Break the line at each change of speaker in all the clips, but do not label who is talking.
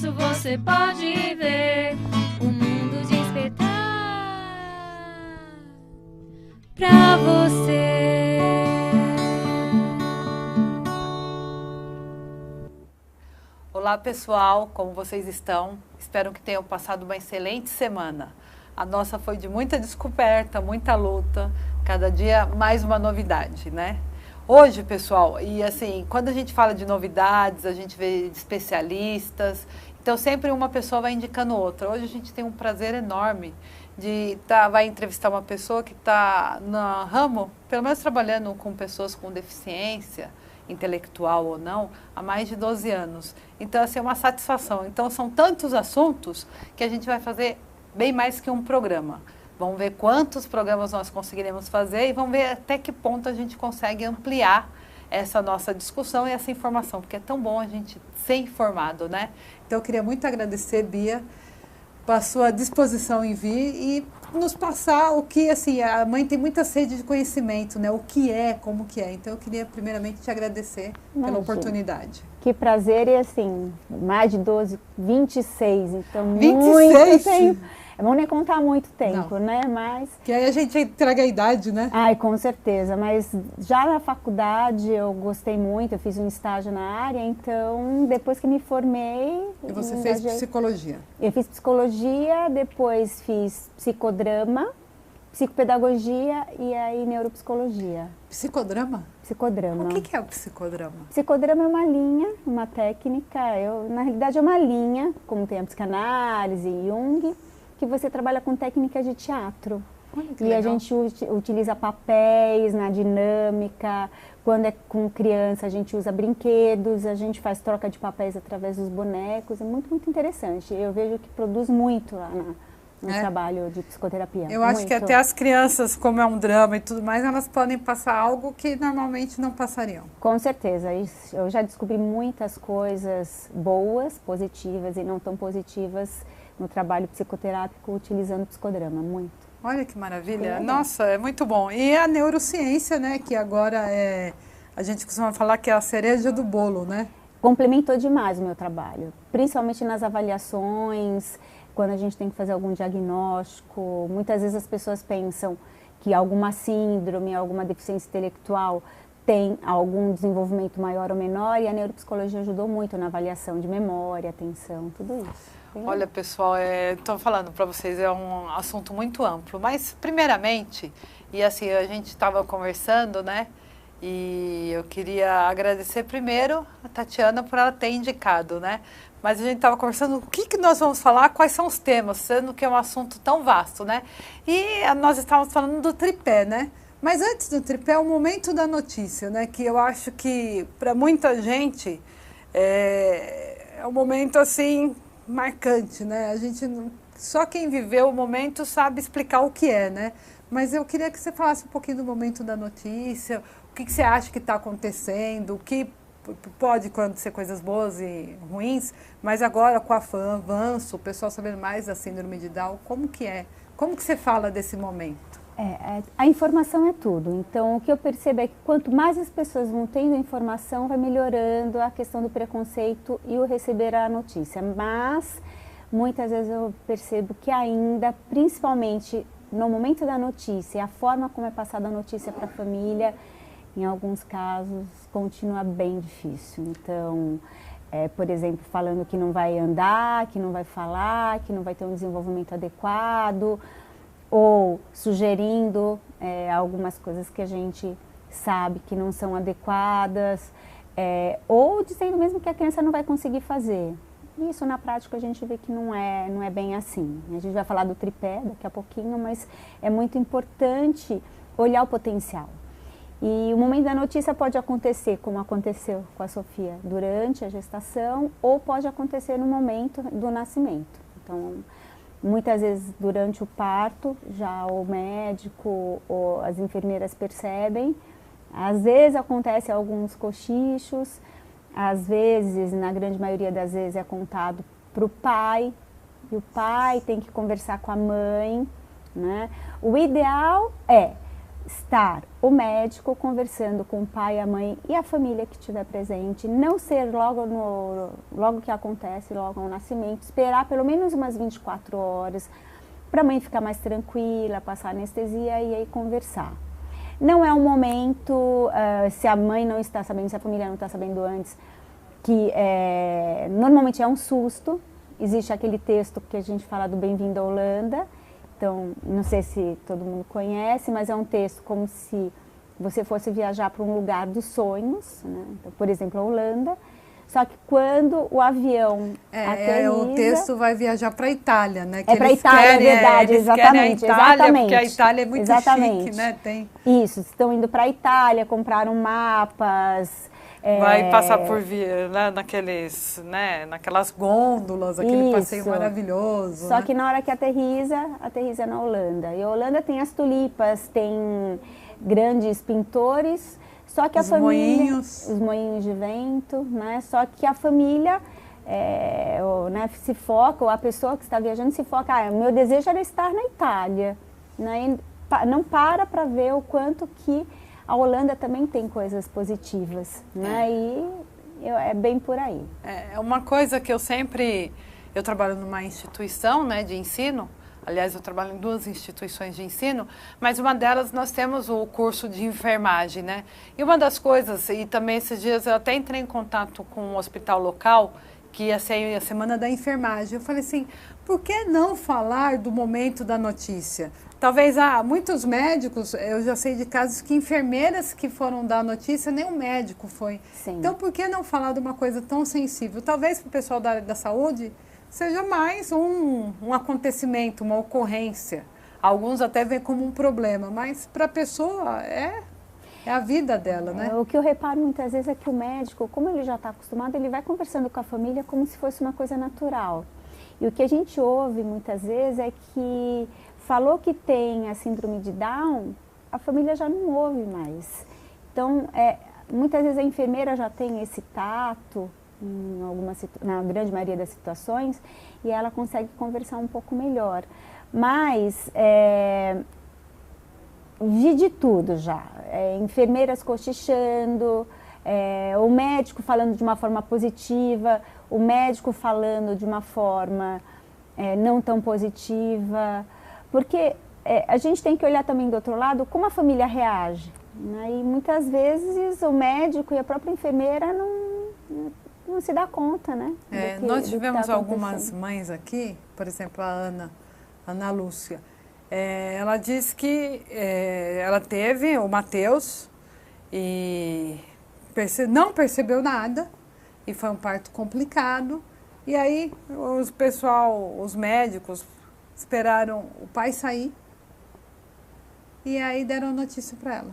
isso você pode ver um mundo de espetar pra você.
Olá pessoal, como vocês estão? Espero que tenham passado uma excelente semana. A nossa foi de muita descoberta, muita luta, cada dia mais uma novidade, né? Hoje, pessoal, e assim, quando a gente fala de novidades, a gente vê de especialistas, então sempre uma pessoa vai indicando outra. Hoje a gente tem um prazer enorme de vai entrevistar uma pessoa que está no ramo, pelo menos trabalhando com pessoas com deficiência, intelectual ou não, há mais de 12 anos. Então, assim, é uma satisfação. Então, são tantos assuntos que a gente vai fazer bem mais que um programa. Vamos ver quantos programas nós conseguiremos fazer e vamos ver até que ponto a gente consegue ampliar essa nossa discussão e essa informação, porque é tão bom a gente ser informado, né? Então, eu queria muito agradecer, Bia, pela sua disposição em vir e nos passar o que, assim, a mãe tem muita sede de conhecimento, né? O que é, como que é. Então, eu queria primeiramente te agradecer pela oportunidade.
Que prazer, e assim, mais de 12, 26, então
26?
Muito tempo. É bom nem contar muito tempo, né? Mas...
Que aí a gente entrega a idade, né?
Ai, com certeza, mas já na faculdade eu gostei muito, eu fiz um estágio na área, então depois que me formei...
E você fez psicologia?
Eu fiz psicologia, depois fiz psicodrama, psicopedagogia e aí neuropsicologia.
Psicodrama?
Psicodrama.
O que é o psicodrama?
Psicodrama é uma linha, uma técnica, na realidade é uma linha, como tem a psicanálise, Jung, que você trabalha com técnicas de teatro.
E
legal. A gente utiliza papéis na dinâmica, quando é com criança a gente usa brinquedos, a gente faz troca de papéis através dos bonecos, é muito, muito interessante. Eu vejo que produz muito lá no trabalho de psicoterapia.
Eu acho que até as crianças, como é um drama e tudo mais, elas podem passar algo que normalmente não passariam.
Com certeza, eu já descobri muitas coisas boas, positivas e não tão positivas no trabalho psicoterápico utilizando o psicodrama, muito.
Olha que maravilha, nossa, é muito bom. E a neurociência, né, que agora a gente costuma falar que é a cereja do bolo, né?
Complementou demais o meu trabalho, principalmente nas avaliações, quando a gente tem que fazer algum diagnóstico. Muitas vezes as pessoas pensam que alguma síndrome, alguma deficiência intelectual tem algum desenvolvimento maior ou menor, e a neuropsicologia ajudou muito na avaliação de memória, atenção, tudo isso.
Olha, pessoal, estou falando para vocês, é um assunto muito amplo, mas primeiramente, e assim, a gente estava conversando, né, e eu queria agradecer primeiro a Tatiana por ela ter indicado, né, mas a gente estava conversando o que nós vamos falar, quais são os temas, sendo que é um assunto tão vasto, né, e nós estávamos falando do tripé, né, mas antes do tripé é o momento da notícia, né, que eu acho que para muita gente é um momento assim marcante, né? A gente só quem viveu o momento sabe explicar o que é, né? Mas eu queria que você falasse um pouquinho do momento da notícia, o que você acha que está acontecendo, o que pode acontecer coisas boas e ruins, mas agora com o avanço, o pessoal sabendo mais da síndrome de Down, como que é? Como que você fala desse momento?
A informação é tudo, então o que eu percebo é que quanto mais as pessoas vão tendo informação, vai melhorando a questão do preconceito e o receber a notícia, mas muitas vezes eu percebo que ainda, principalmente no momento da notícia, a forma como é passada a notícia para a família, em alguns casos, continua bem difícil. Então, por exemplo, falando que não vai andar, que não vai falar, que não vai ter um desenvolvimento adequado, ou sugerindo algumas coisas que a gente sabe que não são adequadas, ou dizendo mesmo que a criança não vai conseguir fazer. Isso na prática a gente vê que não é bem assim. A gente vai falar do tripé daqui a pouquinho, mas é muito importante olhar o potencial. E o momento da notícia pode acontecer, como aconteceu com a Sofia, durante a gestação, ou pode acontecer no momento do nascimento. Então, muitas vezes durante o parto, já o médico ou as enfermeiras percebem. Às vezes acontece alguns cochichos, às vezes, na grande maioria das vezes, é contado para o pai, e o pai tem que conversar com a mãe, né? O ideal é estar o médico conversando com o pai, a mãe e a família que estiver presente, não ser logo que acontece, logo ao nascimento, esperar pelo menos umas 24 horas para a mãe ficar mais tranquila, passar anestesia e aí conversar. Não é um momento, se a mãe não está sabendo, se a família não está sabendo antes, que normalmente é um susto. Existe aquele texto que a gente fala do Bem-vindo à Holanda. Então, não sei se todo mundo conhece, mas é um texto como se você fosse viajar para um lugar dos sonhos, né? Então, por exemplo, a Holanda. Só que quando o avião aterriza...
O texto vai viajar para a Itália, né? Que
para a Itália, é verdade, exatamente.
A Itália,
exatamente.
Porque a Itália é muito
exatamente.
chique, né? Tem...
Isso, estão indo para a Itália, compraram mapas...
Vai passar por naquelas gôndolas, aquele passeio maravilhoso.
Só que na hora que aterriza na Holanda. E a Holanda tem as tulipas, tem grandes pintores, só que a família... Os moinhos de vento, né? Só que a família se foca, ou a pessoa que está viajando se foca, o meu desejo era estar na Itália. Né? E não para ver o quanto que a Holanda também tem coisas positivas, né? E é bem por aí.
É uma coisa que eu trabalho numa instituição, né, de ensino. Aliás, eu trabalho em 2 instituições de ensino, mas uma delas nós temos o curso de enfermagem, né? E uma das coisas, e também esses dias eu até entrei em contato com um hospital local, que ia ser a Semana da Enfermagem. Eu falei assim, por que não falar do momento da notícia? Talvez muitos médicos, eu já sei de casos que enfermeiras que foram dar a notícia, nem o médico foi.
Sim.
Então, por que não falar de uma coisa tão sensível? Talvez para o pessoal da área da saúde seja mais um acontecimento, uma ocorrência. Alguns até veem como um problema, mas para a pessoa é a vida dela, né?
O que eu reparo muitas vezes é que o médico, como ele já está acostumado, ele vai conversando com a família como se fosse uma coisa natural. E o que a gente ouve muitas vezes é que falou que tem a síndrome de Down, a família já não ouve mais. Então, muitas vezes a enfermeira já tem esse tato, na grande maioria das situações, e ela consegue conversar um pouco melhor. Mas, vi de tudo já. Enfermeiras cochichando, o médico falando de uma forma positiva, o médico falando de uma forma não tão positiva. Porque a gente tem que olhar também do outro lado como a família reage. Né? E muitas vezes o médico e a própria enfermeira não se dá conta, né?
Nós tivemos algumas mães aqui, por exemplo, a Ana Lúcia. Ela disse que ela teve o Matheus e não percebeu nada e foi um parto complicado. E aí os médicos esperaram o pai sair e aí deram a notícia para ela.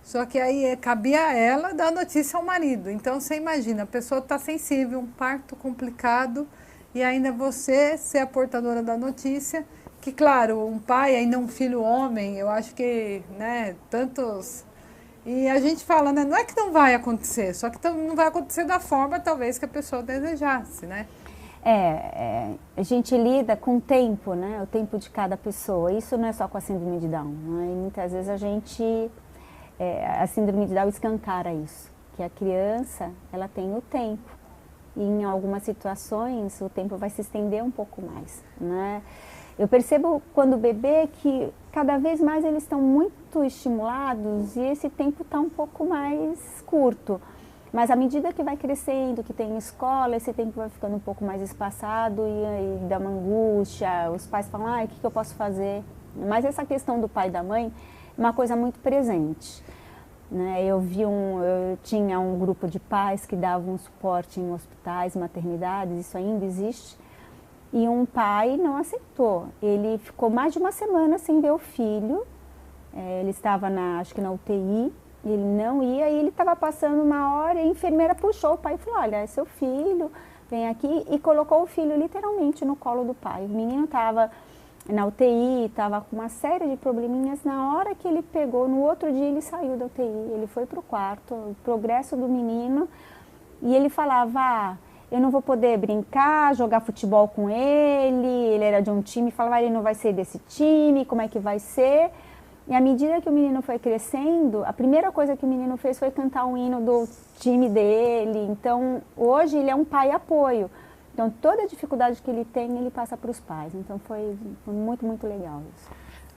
Só que aí cabia a ela dar a notícia ao marido. Então você imagina, a pessoa está sensível, um parto complicado e ainda você ser a portadora da notícia. Que claro, um pai, ainda um filho homem, eu acho que, né, tantos... E a gente fala, né, não é que não vai acontecer, só que não vai acontecer da forma talvez que a pessoa desejasse, né?
A gente lida com o tempo, né? O tempo de cada pessoa. Isso não é só com a síndrome de Down. Né? E muitas vezes a síndrome de Down escancara isso. Que a criança, ela tem o tempo. E em algumas situações, o tempo vai se estender um pouco mais. Né? Eu percebo quando bebê que cada vez mais eles estão muito estimulados e esse tempo está um pouco mais curto. Mas à medida que vai crescendo, que tem escola, esse tempo vai ficando um pouco mais espaçado e aí dá uma angústia, os pais falam, o que eu posso fazer? Mas essa questão do pai e da mãe é uma coisa muito presente. Né? Eu tinha um grupo de pais que davam suporte em hospitais, maternidades, isso ainda existe, e um pai não aceitou. Ele ficou mais de uma semana sem ver o filho, ele estava acho que na UTI, ele não ia, e ele estava passando uma hora e a enfermeira puxou o pai e falou, olha, é seu filho, vem aqui, e colocou o filho literalmente no colo do pai. O menino estava na UTI, estava com uma série de probleminhas. Na hora que ele pegou, no outro dia ele saiu da UTI, ele foi para o quarto, o progresso do menino, e ele falava, eu não vou poder brincar, jogar futebol com ele era de um time, falava, ele não vai ser desse time, como é que vai ser? E à medida que o menino foi crescendo, a primeira coisa que o menino fez foi cantar um hino do time dele. Então, hoje ele é um pai apoio. Então, toda a dificuldade que ele tem, ele passa para os pais. Então, foi muito, muito legal isso.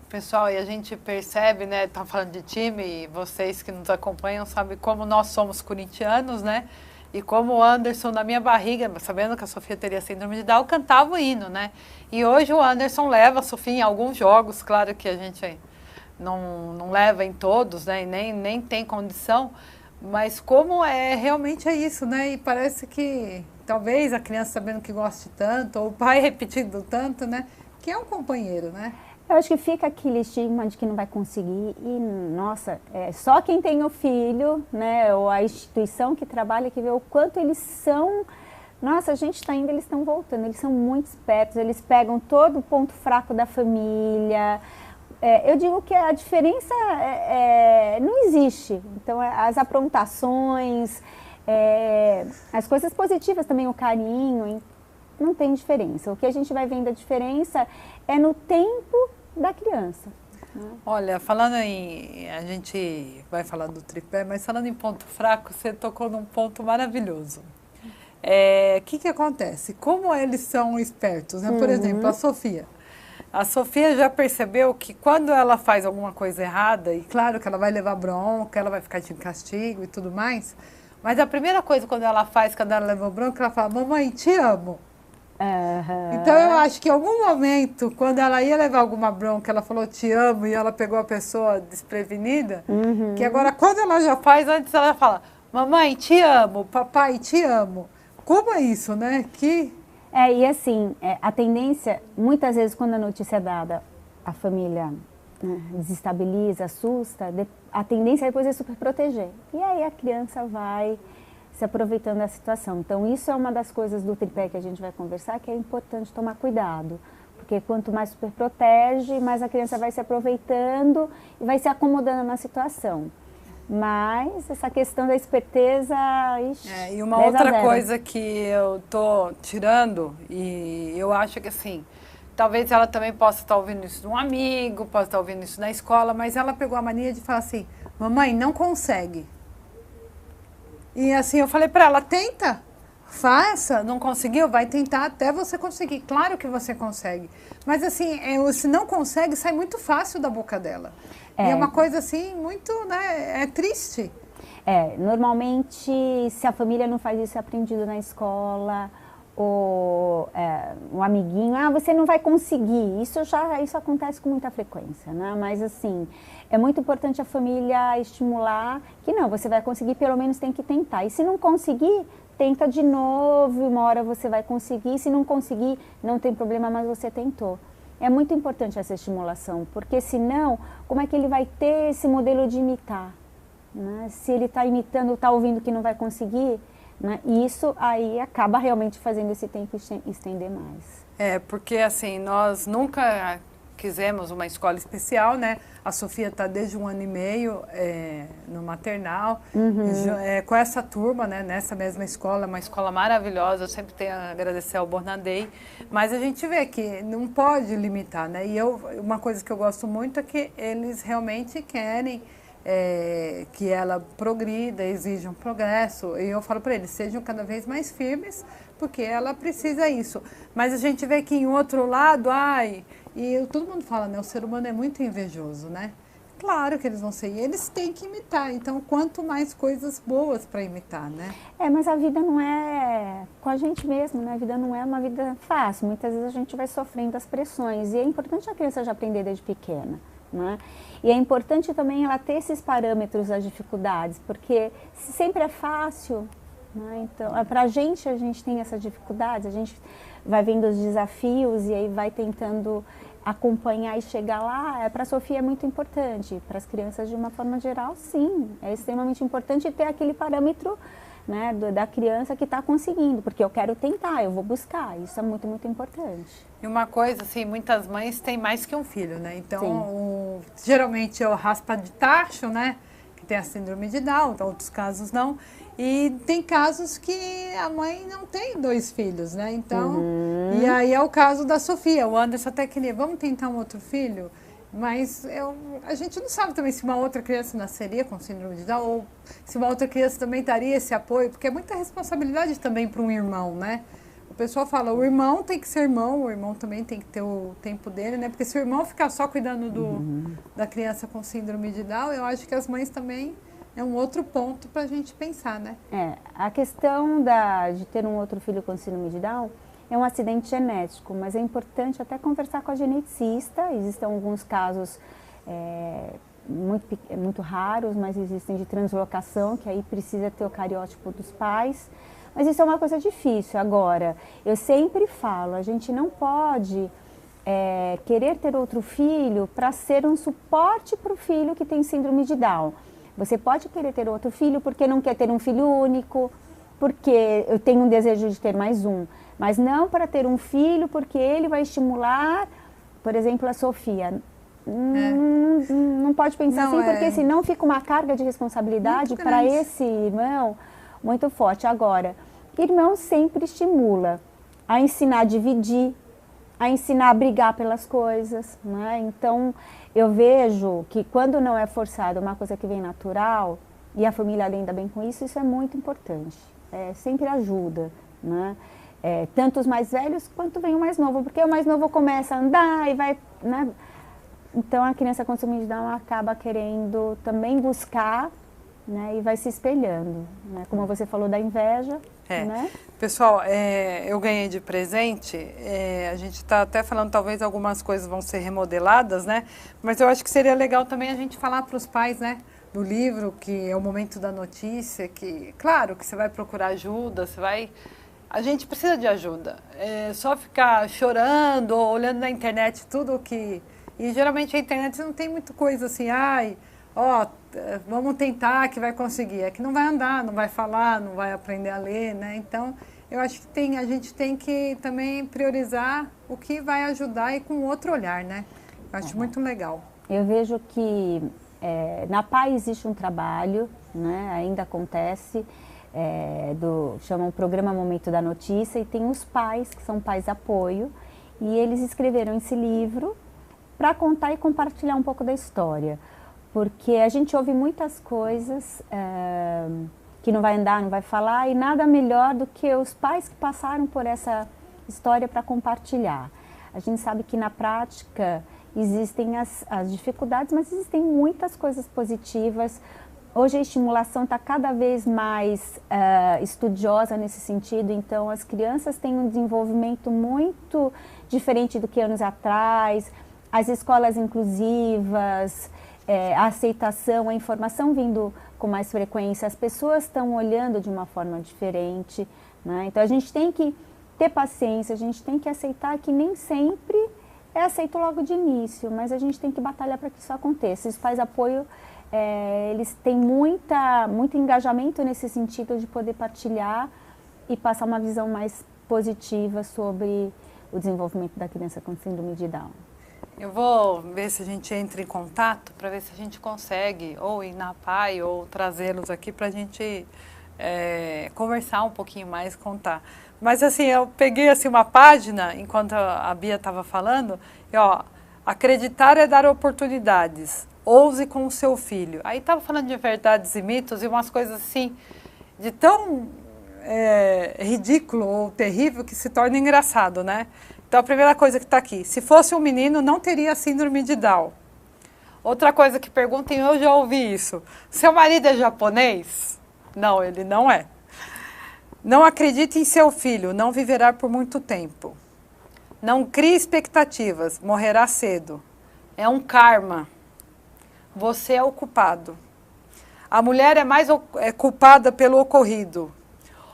Pessoal, e a gente percebe, né, tá falando de time, e vocês que nos acompanham sabem como nós somos corintianos, né? E como o Anderson, na minha barriga, sabendo que a Sofia teria síndrome de Down, cantava o hino, né? E hoje o Anderson leva a Sofia em alguns jogos, claro que a gente não leva em todos, né? E nem tem condição, mas como realmente é isso, né? E parece que talvez a criança sabendo que goste tanto, ou o pai repetindo tanto, né? Que é um companheiro, né?
Eu acho que fica aquele estigma de que não vai conseguir e, nossa, só quem tem o filho, né, ou a instituição que trabalha, que vê o quanto eles são, nossa, a gente está indo, eles estão voltando, eles são muito espertos, eles pegam todo o ponto fraco da família. Eu digo que a diferença não existe, então as aprontações, as coisas positivas também, o carinho, não tem diferença. O que a gente vai vendo a diferença é no tempo da criança.
Olha, falando a gente vai falar do tripé, mas falando em ponto fraco, você tocou num ponto maravilhoso. O que acontece? Como eles são espertos, né? Por exemplo, a Sofia. A Sofia já percebeu que quando ela faz alguma coisa errada, e claro que ela vai levar bronca, ela vai ficar de castigo e tudo mais, mas a primeira coisa quando ela leva bronca, ela fala, mamãe, te amo. Então eu acho que em algum momento, quando ela ia levar alguma bronca, ela falou te amo e ela pegou a pessoa desprevenida, que agora quando ela já faz, antes ela fala, mamãe, te amo, papai, te amo. Como é isso, né?
E assim, a tendência, muitas vezes quando a notícia é dada, a família desestabiliza, assusta, a tendência depois é super proteger. E aí a criança vai se aproveitando da situação. Então, isso é uma das coisas do tripé que a gente vai conversar, que é importante tomar cuidado. Porque quanto mais super protege, mais a criança vai se aproveitando e vai se acomodando na situação. Mas essa questão da esperteza...
e uma outra coisa que eu tô tirando, e eu acho que assim, talvez ela também possa estar ouvindo isso de um amigo, possa estar ouvindo isso na escola, mas ela pegou a mania de falar assim, mamãe, não consegue. E assim, eu falei para ela, tenta, faça, não conseguiu, vai tentar até você conseguir. Claro que você consegue. Mas assim, se não consegue, sai muito fácil da boca dela. E é uma coisa assim, muito, né, é triste.
Normalmente, se a família não faz isso, é aprendido na escola, ou um amiguinho, você não vai conseguir. Isso acontece com muita frequência, né? Mas assim, é muito importante a família estimular que não, você vai conseguir, pelo menos tem que tentar. E se não conseguir, tenta de novo, uma hora você vai conseguir. Se não conseguir, não tem problema, mas você tentou. É muito importante essa estimulação, porque senão, como é que ele vai ter esse modelo de imitar? Né? Se ele está imitando, está ouvindo que não vai conseguir, né? Isso aí acaba realmente fazendo esse tempo estender mais.
Porque assim, nós nunca quisemos uma escola especial, né? A Sofia está desde 1 ano e meio no maternal, com essa turma, né? Nessa mesma escola, uma escola maravilhosa, eu sempre tenho a agradecer ao Bornadei, mas a gente vê que não pode limitar, né? E uma coisa que eu gosto muito é que eles realmente querem que ela progrida, exijam progresso, e eu falo para eles, sejam cada vez mais firmes, porque ela precisa isso. Mas a gente vê que em outro lado, e todo mundo fala, né, o ser humano é muito invejoso, né? Claro que eles vão ser, e eles têm que imitar, então quanto mais coisas boas para imitar, né?
Mas a vida não é com a gente mesmo, né? A vida não é uma vida fácil, muitas vezes a gente vai sofrendo as pressões, e é importante a criança já aprender desde pequena, né? E é importante também ela ter esses parâmetros das dificuldades, porque sempre é fácil, né? Então, para a gente tem essas dificuldades, a gente vai vendo os desafios e aí vai tentando acompanhar e chegar lá. Para a Sofia é muito importante, para as crianças de uma forma geral, sim, é extremamente importante ter aquele parâmetro, né, da criança que está conseguindo, porque eu quero tentar, eu vou buscar, isso é muito, muito importante.
E uma coisa, assim, muitas mães têm mais que um filho, né? Então, geralmente é o raspa de tacho, né? Que tem a síndrome de Down, em outros casos não. E tem casos que a mãe não tem 2 filhos, né? Então, e aí é o caso da Sofia. O Anderson até queria, vamos tentar um outro filho? Mas a gente não sabe também se uma outra criança nasceria com síndrome de Down ou se uma outra criança também daria esse apoio, porque é muita responsabilidade também para um irmão, né? O pessoal fala, o irmão tem que ser irmão, o irmão também tem que ter o tempo dele, né? Porque se o irmão ficar só cuidando da criança com síndrome de Down, eu acho que as mães também é um outro ponto para a gente pensar, né?
A questão de ter um outro filho com síndrome de Down é um acidente genético, mas é importante até conversar com a geneticista. Existem alguns casos muito raros, mas existem de translocação, que aí precisa ter o cariótipo dos pais. Mas isso é uma coisa difícil. Agora, eu sempre falo, a gente não pode querer ter outro filho para ser um suporte para o filho que tem síndrome de Down. Você pode querer ter outro filho porque não quer ter um filho único, porque eu tenho um desejo de ter mais um. Mas não para ter um filho porque ele vai estimular, por exemplo, a Sofia. Não pode pensar assim, porque senão fica uma carga de responsabilidade para esse irmão muito forte. Agora, irmão sempre estimula a ensinar a dividir, a ensinar a brigar pelas coisas, né? Então, eu vejo que quando não é forçado, uma coisa que vem natural, e a família lida bem com isso, isso é muito importante. Sempre ajuda, né? Tanto os mais velhos quanto vem o mais novo, porque o mais novo começa a andar e vai, né? Então a criança com síndrome de Down acaba querendo também buscar, né? E vai se espelhando, né? Como você falou da inveja, né?
Pessoal, eu ganhei de presente, a gente está até falando, talvez algumas coisas vão ser remodeladas, né? Mas eu acho que seria legal também a gente falar para os pais, né? Do livro, que é o momento da notícia, que, claro, que você vai procurar ajuda, a gente precisa de ajuda. Só ficar chorando ou olhando na internet tudo que... E geralmente a internet não tem muita coisa assim, vamos tentar que vai conseguir. É que não vai andar, não vai falar, não vai aprender a ler, né? Então, eu acho que a gente tem que também priorizar o que vai ajudar e com outro olhar, né? Eu acho muito legal.
Eu vejo que na PAI existe um trabalho, né? Ainda acontece, chamam o Programa Momento da Notícia, e tem os pais, que são pais apoio, e eles escreveram esse livro para contar e compartilhar um pouco da história. Porque a gente ouve muitas coisas que não vai andar, não vai falar, e nada melhor do que os pais que passaram por essa história para compartilhar. A gente sabe que na prática existem as dificuldades, mas existem muitas coisas positivas. Hoje a estimulação está cada vez mais estudiosa nesse sentido, então as crianças têm um desenvolvimento muito diferente do que anos atrás, as escolas inclusivas, a aceitação, a informação vindo com mais frequência, as pessoas estão olhando de uma forma diferente, né? Então a gente tem que ter paciência, a gente tem que aceitar que nem sempre é aceito logo de início, mas a gente tem que batalhar para que isso aconteça. Os pais apoio, eles têm muito engajamento nesse sentido de poder partilhar e passar uma visão mais positiva sobre o desenvolvimento da criança com síndrome de Down.
Eu vou ver se a gente entra em contato para ver se a gente consegue ou ir na PAI ou trazê-los aqui para a gente conversar um pouquinho mais, contar. Mas assim, eu peguei assim, uma página, enquanto a Bia estava falando, e, acreditar é dar oportunidades, ouse com o seu filho. Aí estava falando de verdades e mitos e umas coisas assim, de tão ridículo ou terrível que se torna engraçado, né? Então, a primeira coisa que está aqui, se fosse um menino, não teria síndrome de Down. Outra coisa que perguntam, eu já ouvi isso, seu marido é japonês? Não, ele não é. Não acredite em seu filho, não viverá por muito tempo. Não crie expectativas, morrerá cedo. É um karma. Você é o culpado. A mulher é mais culpada pelo ocorrido.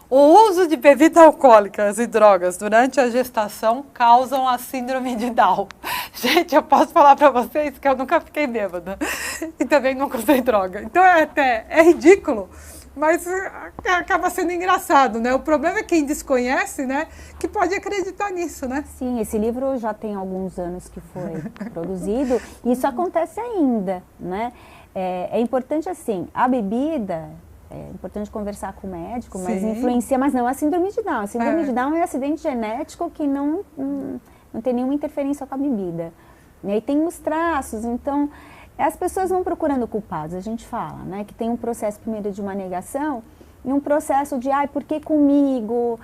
O uso de bebidas alcoólicas e drogas durante a gestação causam a síndrome de Down. Gente, eu posso falar para vocês que eu nunca fiquei bêbada e também nunca usei droga. Então é ridículo, mas acaba sendo engraçado, né? O problema é quem desconhece, né, que pode acreditar nisso, né?
Sim, esse livro já tem alguns anos que foi produzido e isso acontece ainda, né? É importante assim, a bebida... É importante conversar com o médico, mas influencia, mas não a síndrome de Down. A síndrome de Down é um acidente genético que não tem nenhuma interferência com a bebida. E aí tem os traços, então as pessoas vão procurando culpados, a gente fala, né? Que tem um processo primeiro de uma negação e um processo de, ai, por que comigo?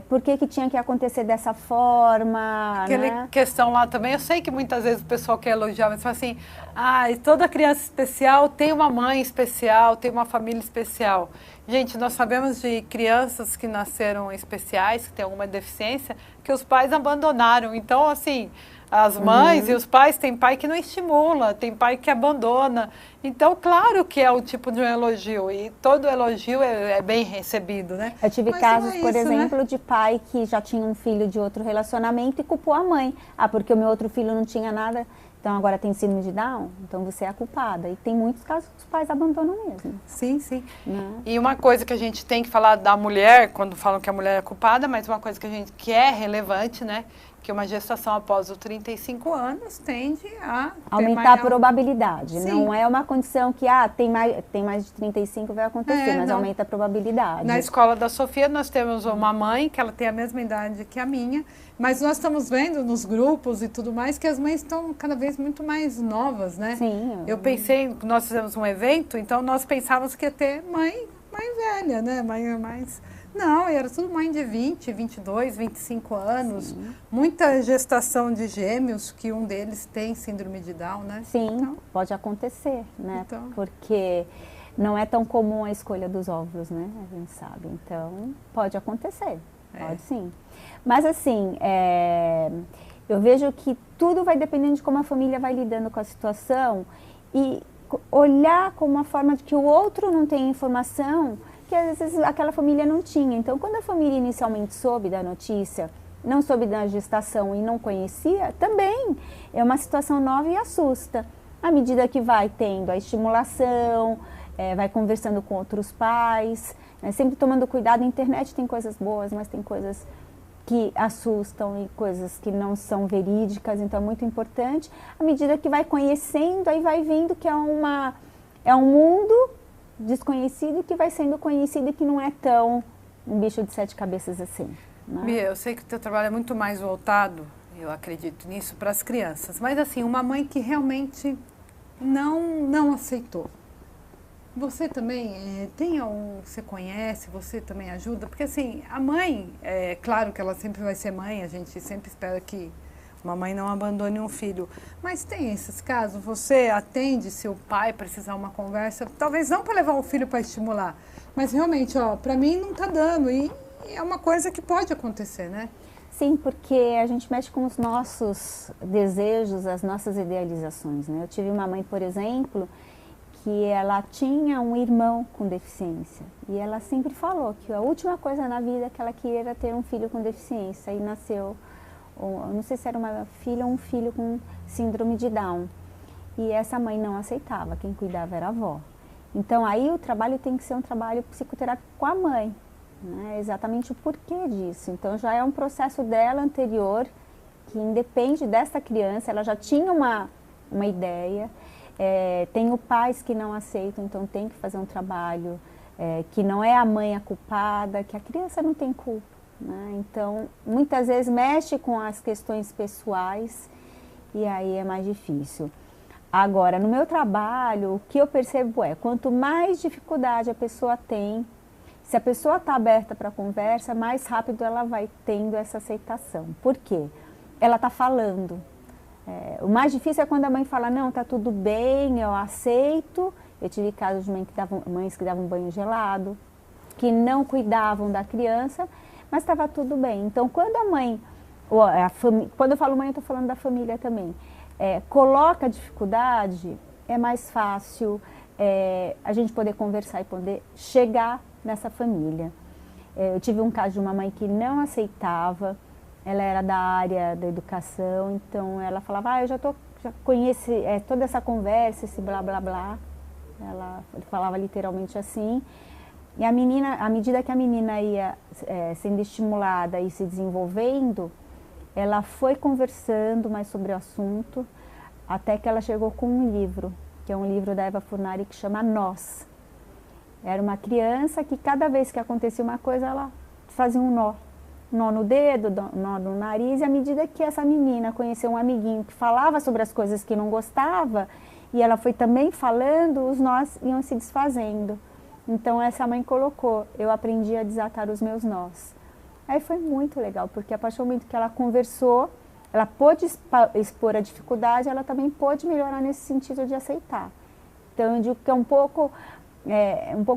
Por que tinha que acontecer dessa forma?
Aquela
né?
questão lá também, eu sei que muitas vezes o pessoal quer elogiar, mas fala assim, toda criança especial tem uma mãe especial, tem uma família especial. Gente, nós sabemos de crianças que nasceram especiais, que têm alguma deficiência, que os pais abandonaram. Então, assim, as mães e os pais, tem pai que não estimula, tem pai que abandona. Então, claro que é o tipo de um elogio, e todo elogio é bem recebido, né?
Eu tive
Mas
casos,
não é
por
isso,
exemplo,
né?
de pai que já tinha um filho de outro relacionamento e culpou a mãe. Porque o meu outro filho não tinha nada, então agora tem síndrome de Down, então você é a culpada. E tem muitos casos que os pais abandonam mesmo.
Sim, sim.
Né?
E uma coisa que a gente tem que falar da mulher, quando falam que a mulher é culpada, mas uma coisa que é relevante, né? Que uma gestação após os 35 anos tende a
Aumentar a probabilidade.
Sim.
Não é uma condição que tem mais de 35 vai acontecer, mas
não.
aumenta a probabilidade.
Na escola da Sofia nós temos uma mãe que ela tem a mesma idade que a minha, mas nós estamos vendo nos grupos e tudo mais que as mães estão cada vez muito mais novas, né?
Sim.
Eu pensei, nós fizemos um evento, então nós pensávamos que ia ter mãe mais velha, né? Mãe mais... Não, era tudo mãe de 20, 22, 25 anos. Sim. Muita gestação de gêmeos, que um deles tem síndrome de Down, né?
Sim,
então,
pode acontecer, né?
Então.
Porque não é tão comum a escolha dos óvulos, né? A gente sabe. Então, pode acontecer. Pode sim. Mas assim, eu vejo que tudo vai dependendo de como a família vai lidando com a situação e olhar como uma forma de que o outro não tem informação que às vezes aquela família não tinha. Então, quando a família inicialmente soube da notícia, não soube da gestação e não conhecia, também é uma situação nova e assusta. À medida que vai tendo a estimulação, vai conversando com outros pais, sempre tomando cuidado. A internet tem coisas boas, mas tem coisas que assustam e coisas que não são verídicas, então é muito importante. À medida que vai conhecendo, aí vai vendo que é um mundo desconhecido que vai sendo conhecido e que não é tão um bicho de 7 cabeças assim. Né?
Bia, eu sei que o teu trabalho é muito mais voltado, eu acredito nisso, para as crianças. Mas assim, uma mãe que realmente não aceitou. Você também tem algum que você conhece, você também ajuda? Porque assim, a mãe, é claro que ela sempre vai ser mãe, a gente sempre espera que uma mãe não abandone um filho. Mas tem esses casos, você atende se o pai precisar uma conversa, talvez não para levar o filho para estimular, mas realmente, para mim não está dando. E é uma coisa que pode acontecer, né?
Sim, porque a gente mexe com os nossos desejos, as nossas idealizações, né? Eu tive uma mãe, por exemplo, que ela tinha um irmão com deficiência. E ela sempre falou que a última coisa na vida que ela queria era ter um filho com deficiência. E nasceu... não sei se era uma filha ou um filho com síndrome de Down. E essa mãe não aceitava, quem cuidava era a avó. Então aí o trabalho tem que ser um trabalho psicoterápico com a mãe, né? Exatamente o porquê disso. Então já é um processo dela anterior, que independe dessa criança, ela já tinha uma ideia. Tem pais que não aceitam, então tem que fazer um trabalho, que não é a mãe a culpada, que a criança não tem culpa. Né? Então, muitas vezes mexe com as questões pessoais e aí é mais difícil. Agora, no meu trabalho, o que eu percebo quanto mais dificuldade a pessoa tem, se a pessoa está aberta para a conversa, mais rápido ela vai tendo essa aceitação. Por quê? Ela está falando. O mais difícil é quando a mãe fala, não, está tudo bem, eu aceito. Eu tive casos de mães que davam banho gelado, que não cuidavam da criança, mas estava tudo bem. Então, quando a mãe, quando eu falo mãe, eu estou falando da família também, coloca a dificuldade, é mais fácil a gente poder conversar e poder chegar nessa família. Eu tive um caso de uma mãe que não aceitava, ela era da área da educação, então ela falava, eu já conheci toda essa conversa, esse blá blá blá. Ela falava literalmente assim. E a menina, à medida que a menina ia sendo estimulada e se desenvolvendo, ela foi conversando mais sobre o assunto, até que ela chegou com um livro, que é um livro da Eva Furnari que chama Nós. Era uma criança que cada vez que acontecia uma coisa, ela fazia um nó. nó no dedo, nó no nariz, e à medida que essa menina conheceu um amiguinho que falava sobre as coisas que não gostava, e ela foi também falando, os nós iam se desfazendo. Então essa mãe colocou, eu aprendi a desatar os meus nós. Aí foi muito legal, porque a partir do momento que ela conversou, ela pôde expor a dificuldade, ela também pôde melhorar nesse sentido de aceitar. Então eu digo que é um pouco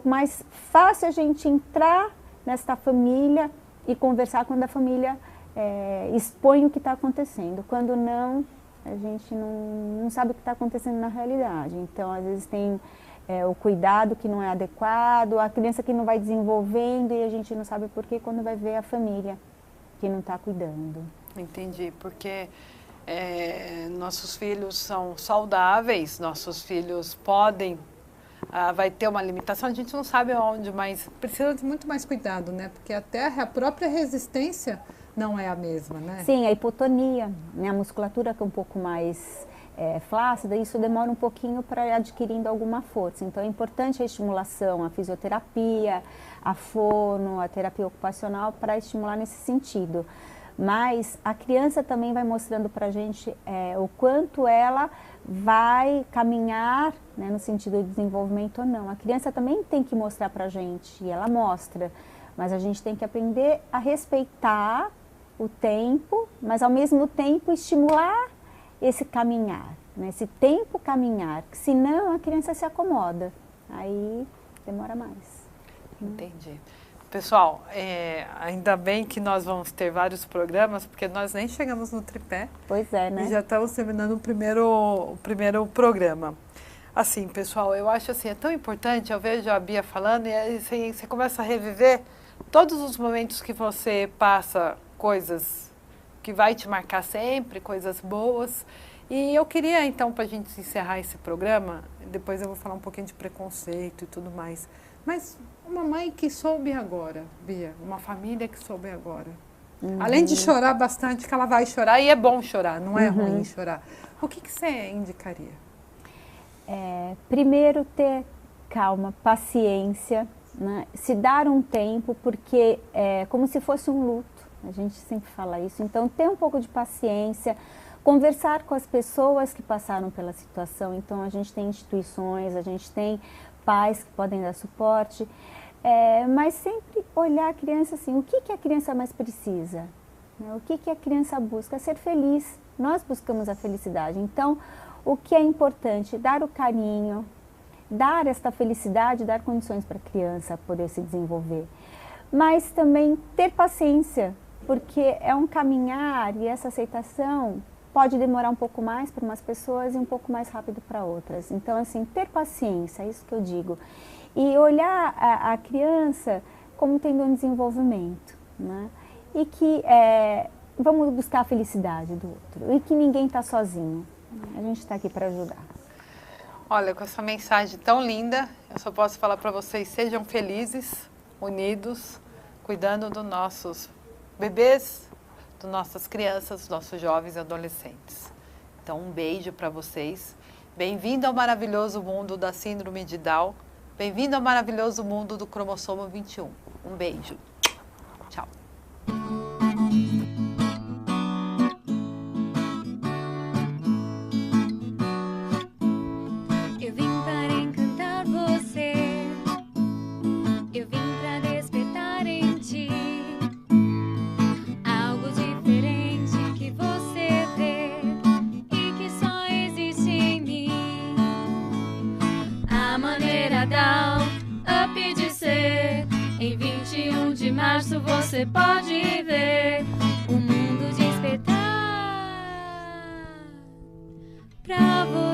mais fácil a gente entrar nesta família e conversar quando a família expõe o que está acontecendo. Quando não, a gente não sabe o que está acontecendo na realidade. Então às vezes tem o cuidado que não é adequado, a criança que não vai desenvolvendo e a gente não sabe por que quando vai ver a família que não está cuidando.
Entendi, porque nossos filhos são saudáveis, nossos filhos podem, vai ter uma limitação, a gente não sabe aonde, mas precisa de muito mais cuidado, né? Porque até a própria resistência não é a mesma, né?
Sim, a hipotonia, né? A musculatura que é um pouco mais flácida, isso demora um pouquinho para ir adquirindo alguma força. Então é importante a estimulação, a fisioterapia, a fono, a terapia ocupacional para estimular nesse sentido. Mas a criança também vai mostrando para a gente o quanto ela vai caminhar, né, no sentido de desenvolvimento ou não. A criança também tem que mostrar para a gente, e ela mostra, mas a gente tem que aprender a respeitar o tempo, mas ao mesmo tempo estimular esse caminhar, né, esse tempo caminhar, senão a criança se acomoda, aí demora mais.
Entendi. Pessoal, ainda bem que nós vamos ter vários programas, porque nós nem chegamos no tripé.
Pois é, né?
E já estamos terminando o primeiro programa. Assim, pessoal, eu acho assim, é tão importante, eu vejo a Bia falando, e aí você começa a reviver todos os momentos que você passa coisas que vai te marcar sempre, coisas boas. E eu queria, então, para a gente encerrar esse programa, depois eu vou falar um pouquinho de preconceito e tudo mais, mas uma mãe que soube agora, Bia, uma família que soube agora. Além de chorar bastante, que ela vai chorar, e é bom chorar, não é ruim chorar. O que você indicaria?
Primeiro, ter calma, paciência, né? Se dar um tempo, porque é como se fosse um luto, a gente sempre fala isso. Então, ter um pouco de paciência, conversar com as pessoas que passaram pela situação. Então, a gente tem instituições, a gente tem pais que podem dar suporte, mas sempre olhar a criança assim, o que a criança mais precisa? Né? O que a criança busca? Ser feliz. Nós buscamos a felicidade. Então, o que é importante? Dar o carinho, dar esta felicidade, dar condições para a criança poder se desenvolver. Mas também ter paciência, porque é um caminhar e essa aceitação pode demorar um pouco mais para umas pessoas e um pouco mais rápido para outras. Então, assim, ter paciência, é isso que eu digo. E olhar a criança como tendo um desenvolvimento, né? E que vamos buscar a felicidade do outro. E que ninguém está sozinho. A gente está aqui para ajudar.
Olha, com essa mensagem tão linda, eu só posso falar para vocês, sejam felizes, unidos, cuidando dos nossos bebês, das nossas crianças, dos nossos jovens e adolescentes. Então, um beijo para vocês. Bem-vindo ao maravilhoso mundo da síndrome de Down. Bem-vindo ao maravilhoso mundo do cromossomo 21. Um beijo. Tchau.
Eu vim para encantar você. Eu vim para despertar em ti algo diferente que você vê e que só existe em mim. A maneira Down Up de ser. Em 21 de março você pode ver o mundo despertar pra você.